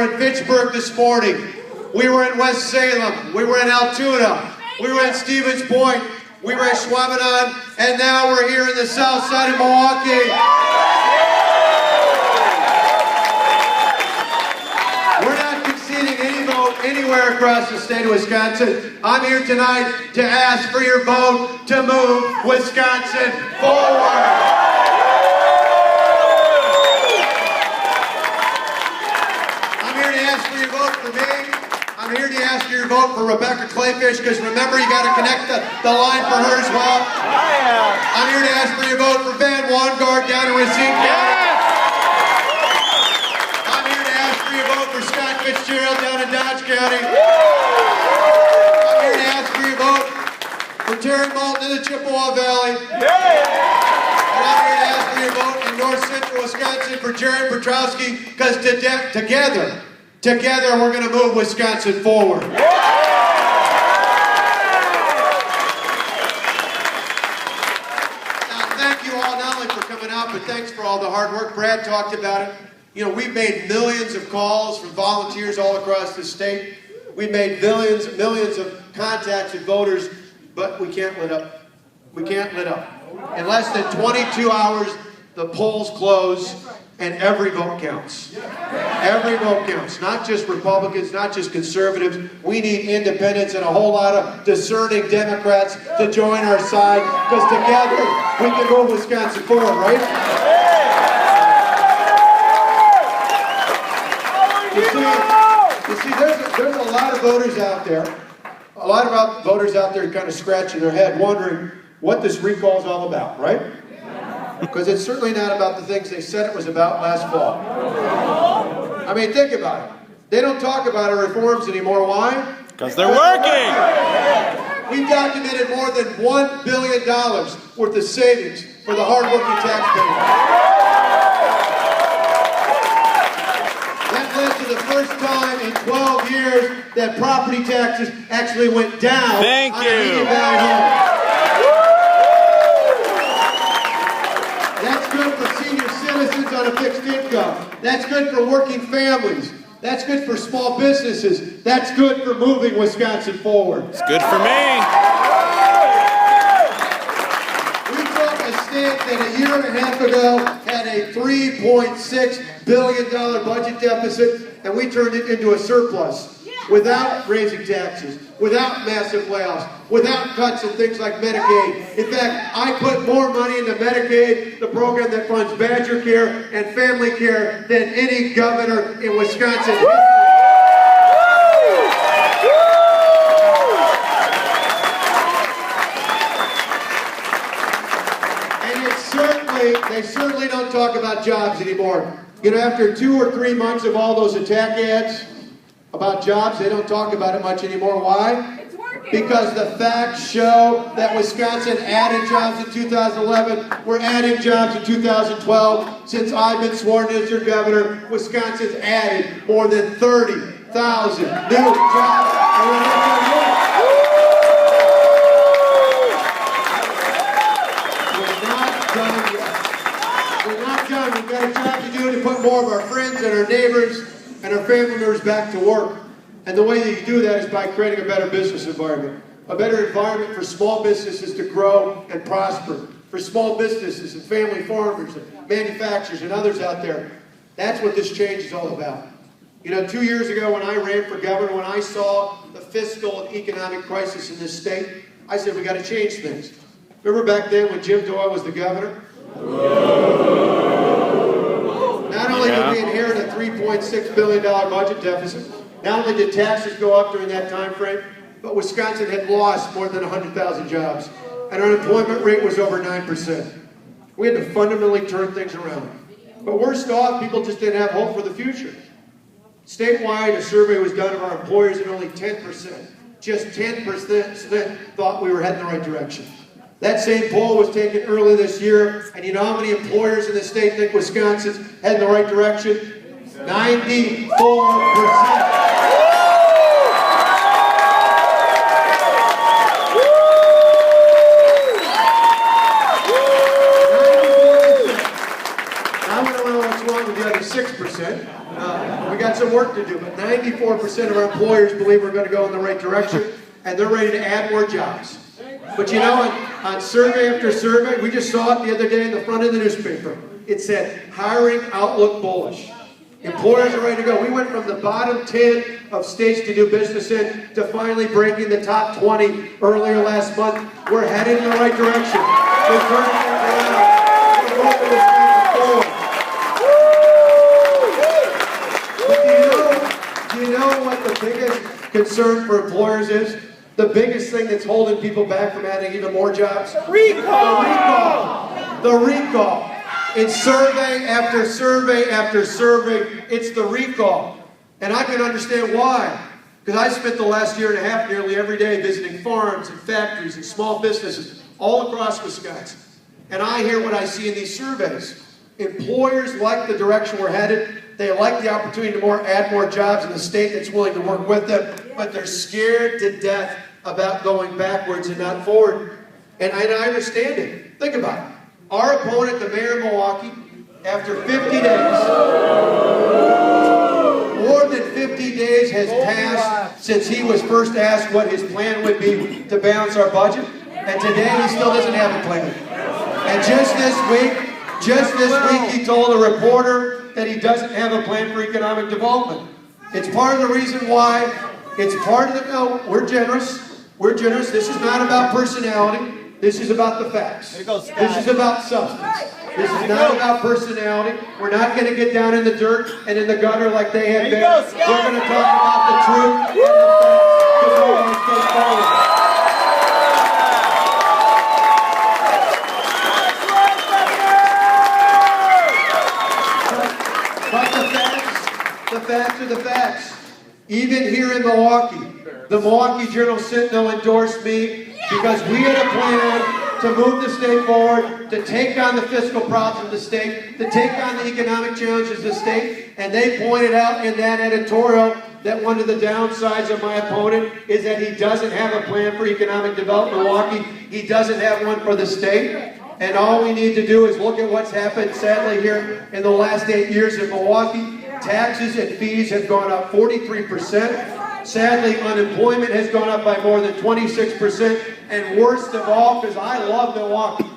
were in Fitchburg this morning. We were in West Salem. We were in Altoona. We were in Stevens Point. We were at Schwabenon. And now we're here in the south side of Milwaukee. We're not conceding any vote anywhere across the state of Wisconsin. I'm here tonight to ask for your vote to move Wisconsin forward. Ask for your vote for me. I'm here to ask for your vote for Rebecca Clayfish, because remember, you got to connect the line for her as well. I'm here to ask for your vote for Van Wangard down in Racine County. I'm here to ask for your vote for Scott Fitzgerald down in Dodge County. I'm here to ask for your vote for Terry Moulton in the Chippewa Valley. And I'm here to ask for your vote in North Central Wisconsin for Jared Petrowski, because Together, we're going to move Wisconsin forward. Now, thank you all not only for coming out, but thanks for all the hard work. Brad talked about it. You know, we've made millions of calls from volunteers all across the state. We've made millions of contacts with voters, but we can't let up. We can't let up. In less than 22 hours, the polls close. And every vote counts. Every vote counts. Not just Republicans, not just conservatives. We need independents and a whole lot of discerning Democrats to join our side, because together we can move Wisconsin forward, right? You see, there's a lot of voters out there. A lot of voters out there kind of scratching their head, wondering what this recall is all about, right? Because it's certainly not about the things they said it was about last fall. I mean, think about it. They don't talk about our reforms anymore. Why? Because they're working. We documented more than $1 billion worth of savings for the hardworking taxpayer. That led to the first time in 12 years that property taxes actually went down. Thank on you. a median valley home. That's good for senior citizens on a fixed income. That's good for working families. That's good for small businesses. That's good for moving Wisconsin forward. It's good for me. We took a state that a year and a half ago had a $3.6 billion budget deficit, and we turned it into a surplus without raising taxes, without massive layoffs, without cuts in things like Medicaid. In fact, I put more money into Medicaid, the program that funds Badger Care and Family Care, than any governor in Wisconsin. And they certainly don't talk about jobs anymore. You know, after 2 or 3 months of all those attack ads about jobs, they don't talk about it much anymore. Why? Because the facts show that Wisconsin added jobs in 2011. We're adding jobs in 2012. Since I've been sworn in as your governor, Wisconsin's added more than 30,000 new jobs. We're not done yet. We're not done. We've got a job to do to put more of our friends and our neighbors and our family members back to work. And the way that you do that is by creating a better business environment. A better environment for small businesses to grow and prosper. For small businesses and family farmers and manufacturers and others out there. That's what this change is all about. You know, 2 years ago when I ran for governor, when I saw the fiscal and economic crisis in this state, I said we got to change things. Remember back then when Jim Doyle was the governor? Not only did we inherit a $3.6 billion budget deficit, not only did taxes go up during that time frame, but Wisconsin had lost more than 100,000 jobs, and our unemployment rate was over 9%. We had to fundamentally turn things around. But worst off, people just didn't have hope for the future. Statewide, a survey was done of our employers, and only 10%, just 10% thought we were heading in the right direction. That same poll was taken early this year, and you know how many employers in the state think Wisconsin's heading in the right direction? 94%. Now we don't know what's wrong with the other 6%. We got some work to do, but 94% of our employers believe we're going to go in the right direction, and they're ready to add more jobs. But you know, on survey after survey, we just saw it the other day in the front of the newspaper. It said, hiring outlook bullish. Employers are ready to go. We went from the bottom 10 of states to do business in to finally breaking the top 20 earlier last month. We're headed in the right direction. We're turning things around. We're moving this country forward. But do you know what the biggest concern for employers is? The biggest thing that's holding people back from adding even more jobs? Recall! The recall. In survey after survey after survey, it's the recall. And I can understand why. Because I spent the last year and a half nearly every day visiting farms and factories and small businesses all across Wisconsin. And I hear what I see in these surveys. Employers like the direction we're headed. They like the opportunity to add more jobs in the state that's willing to work with them. But they're scared to death about going backwards and not forward. And I understand it. Think about it. Our opponent, the mayor of Milwaukee, after 50 days, more than 50 days has passed since he was first asked what his plan would be to balance our budget, and today he still doesn't have a plan. And just this week, he told a reporter that he doesn't have a plan for economic development. It's part of the reason why, we're generous. We're generous. This is not about personality. This is about the facts. This is about substance. This is not about personality. We're not going to get down in the dirt and in the gutter like they have been. We're going to talk about the truth and the facts because we want to stay forward. But the facts are the facts. Even here in Milwaukee, the Milwaukee Journal-Sentinel endorsed me because we had a plan to move the state forward, to take on the fiscal problems of the state, to take on the economic challenges of the state, and they pointed out in that editorial that one of the downsides of my opponent is that he doesn't have a plan for economic development in Milwaukee. He doesn't have one for the state. And all we need to do is look at what's happened, sadly, here in the last 8 years in Milwaukee. Taxes and fees have gone up 43%. Sadly, unemployment has gone up by more than 26%. And worst of all, because I love Milwaukee.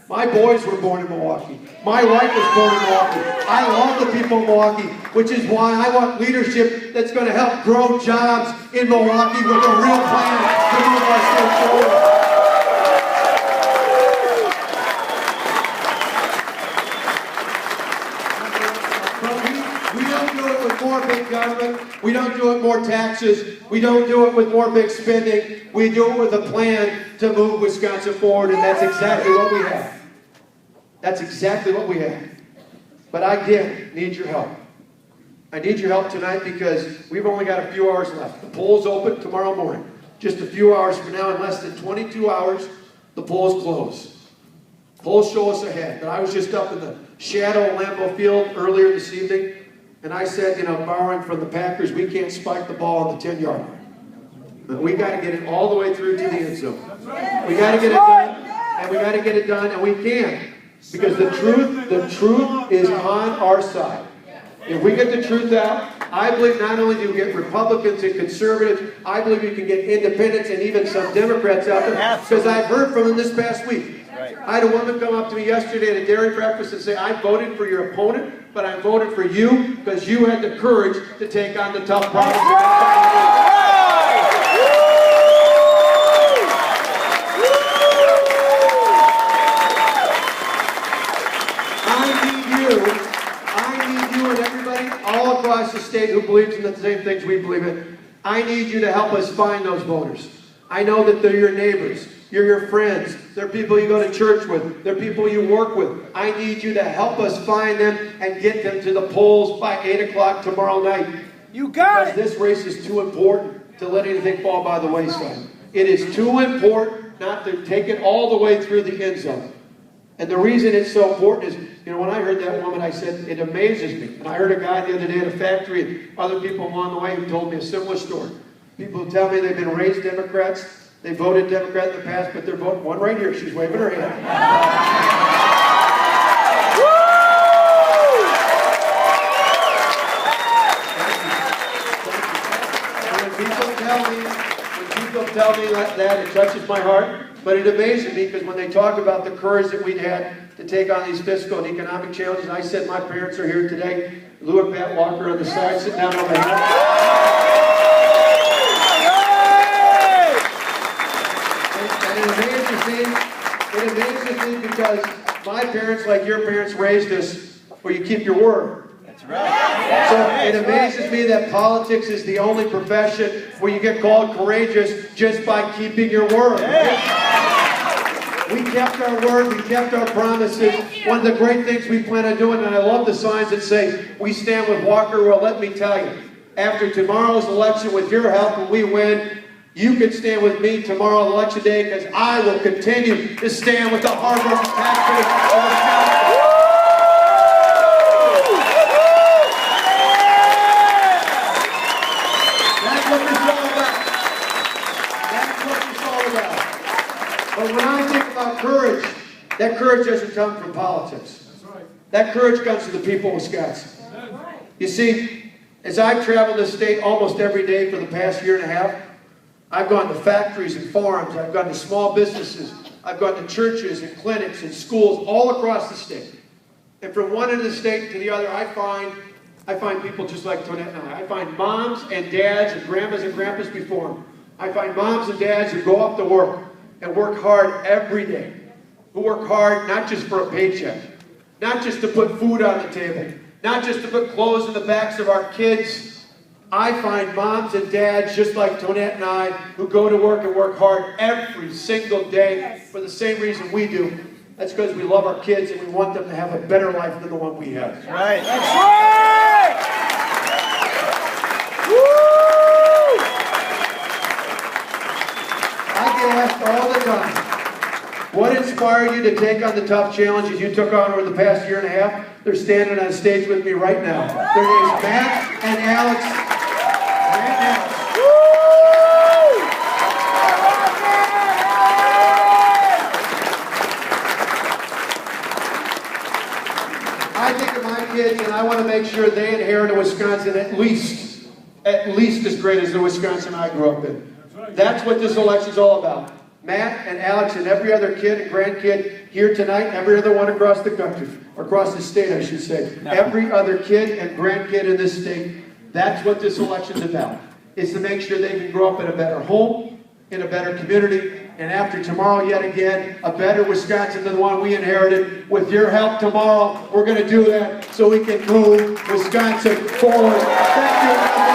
My boys were born in Milwaukee. My wife was born in Milwaukee. I love the people of Milwaukee, which is why I want leadership that's going to help grow jobs in Milwaukee with a real plan to move our state forward. We don't do it with more big government. We don't do it more taxes. We don't do it with more big spending. We do it with a plan to move Wisconsin forward, and that's exactly what we have. That's exactly what we have. But I, again, need your help. I need your help tonight because we've only got a few hours left. The polls open tomorrow morning. Just a few hours from now, in less than 22 hours, the polls close. Polls show us ahead. But I was just up in the shadow of Lambeau Field earlier this evening, and I said, borrowing from the Packers, we can't spike the ball on the 10-yard line. But we got to get it all the way through to the end zone. We got to get it done, and we got to get it done, and we can. Because the truth is on our side. If we get the truth out, I believe not only do we get Republicans and conservatives, I believe you can get independents and even some Democrats out there. Because I've heard from them this past week. I had a woman come up to me yesterday at a dairy breakfast and say, I voted for your opponent, but I voted for you because you had the courage to take on the tough problems. I need you and everybody all across the state who believes in the same things we believe in. I need you to help us find those voters. I know that they're your neighbors. You're your friends. They're people you go to church with. They're people you work with. I need you to help us find them and get them to the polls by 8 o'clock tomorrow night. You got it. Because this race is too important to let anything fall by the wayside. It is too important not to take it all the way through the end zone. And the reason it's so important is, when I heard that woman, I said, it amazes me. And I heard a guy the other day at a factory and other people along the way who told me a similar story. People who tell me they've been raised Democrats. They voted Democrat in the past, but they're voting. One right here. She's waving her hand. when people tell me that, it touches my heart. But it amazes me because when they talk about the courage that we had to take on these fiscal and economic challenges, I said my parents are here today. Lou and Pat Walker on the side, sitting down over here. And it amazes me because my parents, like your parents, raised us where you keep your word. That's right. So it amazes me that politics is the only profession where you get called courageous just by keeping your word. We kept our word, we kept our promises. One of the great things we plan on doing, and I love the signs that say, we stand with Walker. Well, let me tell you, after tomorrow's election, with your help, when we win, you can stand with me tomorrow on election day, because I will continue to stand with the hard-working taxpayers of Wisconsin. That's what this is all about. That's what it's all about. But when I think about courage, that courage doesn't come from politics. That courage comes from the people of Wisconsin. You see, as I've traveled this state almost every day for the past year and a half, I've gone to factories and farms, I've gone to small businesses, I've gone to churches and clinics and schools all across the state. And from one end of the state to the other, I find people just like Tonette and I. I find moms and dads and grandmas and grandpas before them. I find moms and dads who go off to work and work hard every day. Who work hard not just for a paycheck, not just to put food on the table, not just to put clothes in the backs of our kids. I find moms and dads just like Tonette and I who go to work and work hard every single day for the same reason we do. That's because we love our kids and we want them to have a better life than the one we have. That's right. That's right! Woo! I get asked all the time, what inspired you to take on the tough challenges you took on over the past year and a half? They're standing on stage with me right now. Their names Matt and Alex. Matt and Alex. I think of my kids and I want to make sure they inherit a Wisconsin at least as great as the Wisconsin I grew up in. That's what this election's all about. Matt and Alex and every other kid and grandkid here tonight, every other one across the country, or across the state, I should say. Every other kid and grandkid in this state, that's what this election's about. It's to make sure they can grow up in a better home, in a better community, and after tomorrow, yet again, a better Wisconsin than the one we inherited. With your help tomorrow, we're going to do that so we can move Wisconsin forward. Thank you.